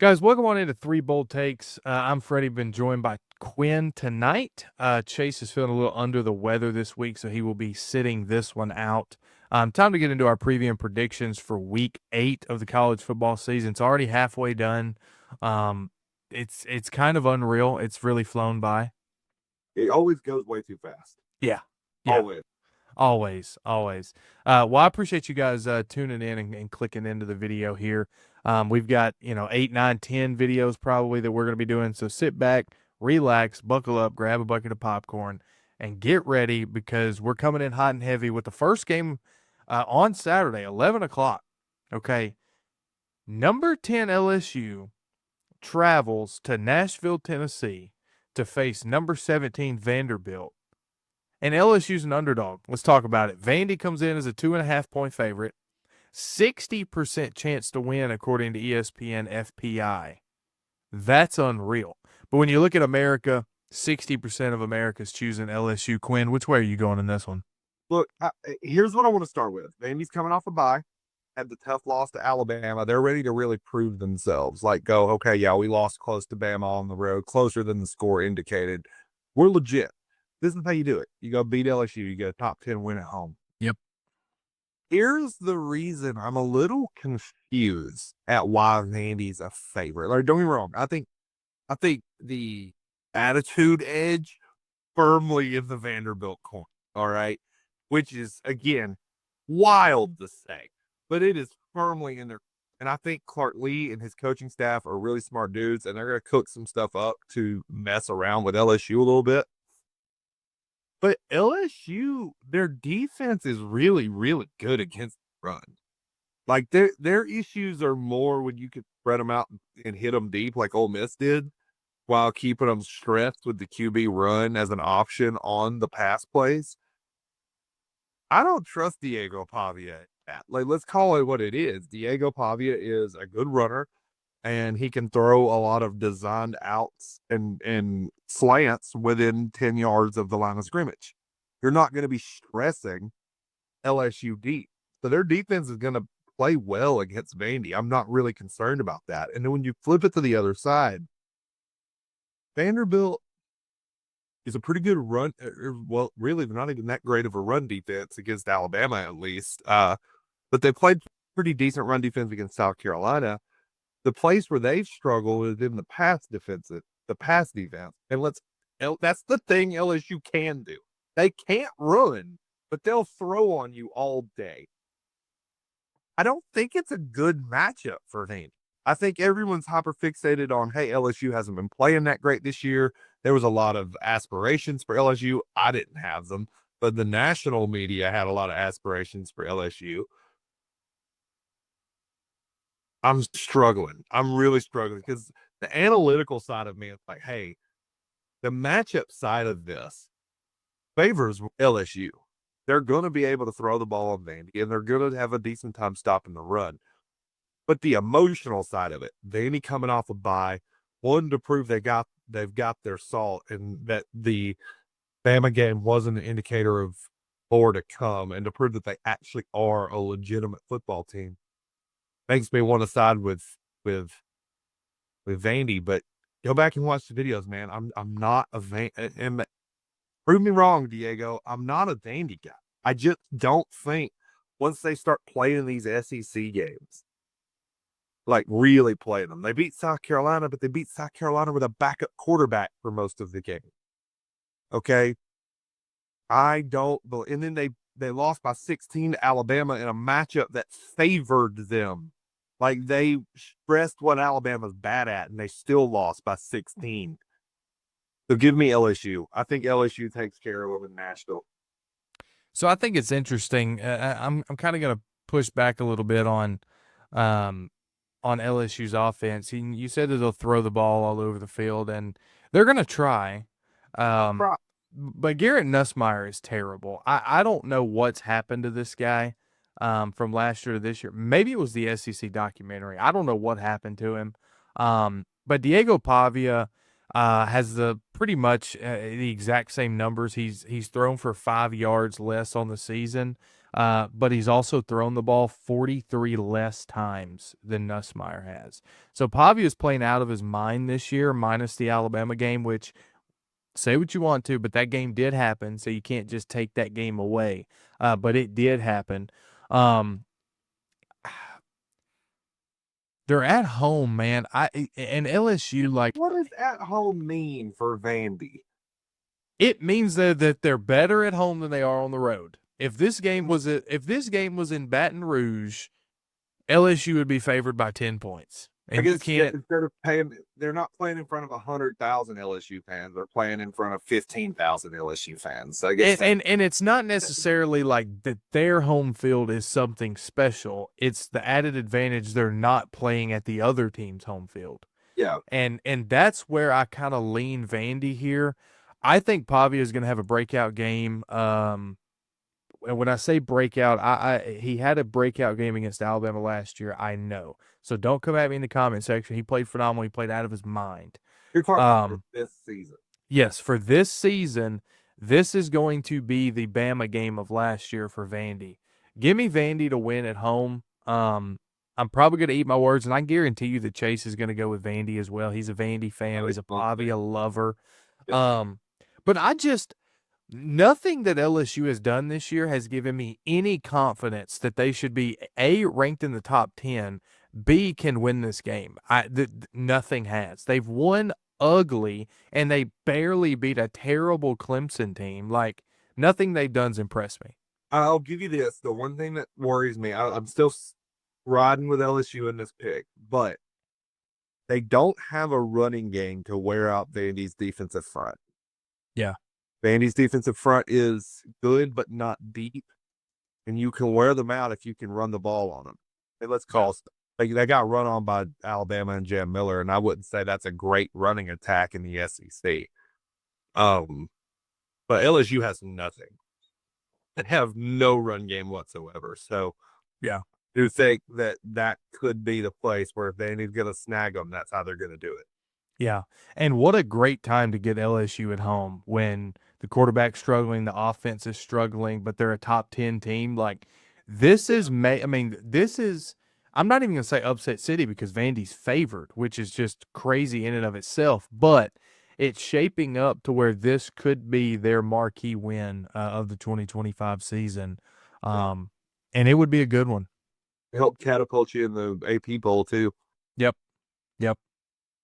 Guys, welcome on into Three Bold Takes. I'm Freddie, been joined by Quinn tonight. Chase is feeling a little under the weather this week, so he will be sitting this one out. Time to get into our preview and predictions for Week 8 of the college football season. It's already halfway done. Um, it's kind of unreal. It's really flown by. It always goes way too fast. Yeah, yeah. Always. Always, always. Well, I appreciate you guys tuning in and clicking into the video here. We've got 8, 9, 10 videos probably that we're going to be doing. So sit back, relax, buckle up, grab a bucket of popcorn, and get ready because we're coming in hot and heavy with the first game on Saturday, 11 o'clock. Okay, number 10 LSU travels to Nashville, Tennessee, to face number 17 Vanderbilt. And LSU's an underdog. Let's talk about it. Vandy comes in as a 2.5-point favorite, 60% chance to win according to ESPN FPI. That's unreal. But when you look at America, 60% of America's choosing LSU. Quinn, which way are you going in this one? Look, here's what I want to start with. Vandy's coming off a bye, had the tough loss to Alabama. They're ready to really prove themselves. Like, go, okay, yeah, we lost close to Bama on the road, closer than the score indicated. We're legit. This is how you do it. You go beat LSU, you get a top 10 win at home. Yep. Here's the reason I'm a little confused at why Vandy's a favorite. Like, don't get me wrong. I think the attitude edge firmly in the Vanderbilt corner. All right. Which is, again, wild to say, but it is firmly in there. And I think Clark Lee and his coaching staff are really smart dudes, and they're going to cook some stuff up to mess around with LSU a little bit. But LSU, their defense is really, really good against the run. Like their issues are more when you can spread them out and hit them deep like Ole Miss did, while keeping them stressed with the QB run as an option on the pass plays. I don't trust Diego Pavia. Like, let's call it what it is. Diego Pavia is a good runner, and he can throw a lot of designed outs and slants within 10 yards of the line of scrimmage. You're not going to be stressing LSU deep. So their defense is going to play well against Vandy. I'm not really concerned about that. And then when you flip it to the other side, Vanderbilt is a pretty good run. Well, really, they're not even that great of a run defense against Alabama, at least. But they played pretty decent run defense against South Carolina. The place where they've struggled is in the pass defense. And that's the thing LSU can do. They can't run, but they'll throw on you all day. I don't think it's a good matchup for Vandy. I think everyone's hyper fixated on, hey, LSU hasn't been playing that great this year. There was a lot of aspirations for LSU. I didn't have them, but the national media had a lot of aspirations for LSU. I'm struggling. I'm really struggling because the analytical side of me is like, hey, the matchup side of this favors LSU. They're going to be able to throw the ball on Vandy, and they're going to have a decent time stopping the run. But the emotional side of it, Vandy coming off a bye, one to prove they've got their salt, and that the Bama game wasn't an indicator of more to come, and to prove that they actually are a legitimate football team, makes me want to side with Vandy. But go back and watch the videos, man. I'm not a Vandy. Prove me wrong, Diego. I'm not a Vandy guy. I just don't think once they start playing these SEC games, like really playing them. They beat South Carolina, but they beat South Carolina with a backup quarterback for most of the game. Okay. I don't, and then they lost by 16 to Alabama in a matchup that favored them. Like, they stressed what Alabama's bad at, and they still lost by 16. So give me LSU. I think LSU takes care of them in Nashville. So I think it's interesting. I'm kind of going to push back a little bit um, on LSU's offense. You said that they'll throw the ball all over the field, and they're going to try. Um, but Garrett Nussmeier is terrible. I don't know what's happened to this guy from last year to this year. Maybe it was the SEC documentary. I don't know what happened to him. But Diego Pavia has the pretty much the exact same numbers. He's thrown for 5 yards less on the season. but he's also thrown the ball 43 less times than Nussmeier has. So Pavia is playing out of his mind this year, minus the Alabama game, which say what you want to, but that game did happen, so you can't just take that game away. But it did happen. Um, they're at home, man. And LSU, like, What does at home mean for Vandy? it means that they're better at home than they are on the road. If this game was in Baton Rouge, LSU would be favored by 10 points. I And you guess can't. instead of paying, they're not playing in front of 100,000 LSU fans. They're playing in front of 15,000 LSU fans. So I guess And it's not necessarily like that their home field is something special. It's the added advantage they're not playing at the other team's home field. yeah. And that's where I kind of lean Vandy here. I think Pavia is going to have a breakout game. And when I say breakout, he had a breakout game against Alabama last year. I know. So don't come at me in the comment section. He played phenomenal. He played out of his mind. You're talking about for this season. Yes, for this season, this is going to be the Bama game of last year for Vandy. Give me Vandy to win at home. I'm probably going to eat my words, and I guarantee you that Chase is going to go with Vandy as well. He's a Vandy fan. He's a Pavia lover. Yeah. But nothing that LSU has done this year has given me any confidence that they should be A, ranked in the top 10, B, can win this game. Nothing has. They've won ugly, and they barely beat a terrible Clemson team. Like, nothing they've done's impressed me. I'll give you this. The one thing that worries me, I'm still riding with LSU in this pick, but they don't have a running game to wear out Vandy's defensive front. Yeah. Vandy's defensive front is good, but not deep. And you can wear them out if you can run the ball on them. Hey, let's call they got run on by Alabama and Jam Miller, and I wouldn't say that's a great running attack in the SEC. But LSU has nothing. They have no run game whatsoever. So, Yeah. I do think that could be the place where if Vandy's going to snag them, that's how they're going to do it. Yeah. And what a great time to get LSU at home when the quarterback's struggling, the offense is struggling, but they're a top 10 team. Like, this is, I'm not even going to say upset city because Vandy's favored, which is just crazy in and of itself, but it's shaping up to where this could be their marquee win of the 2025 season. And it would be a good one. Help catapult you in the AP Bowl, too. Yep. Yep.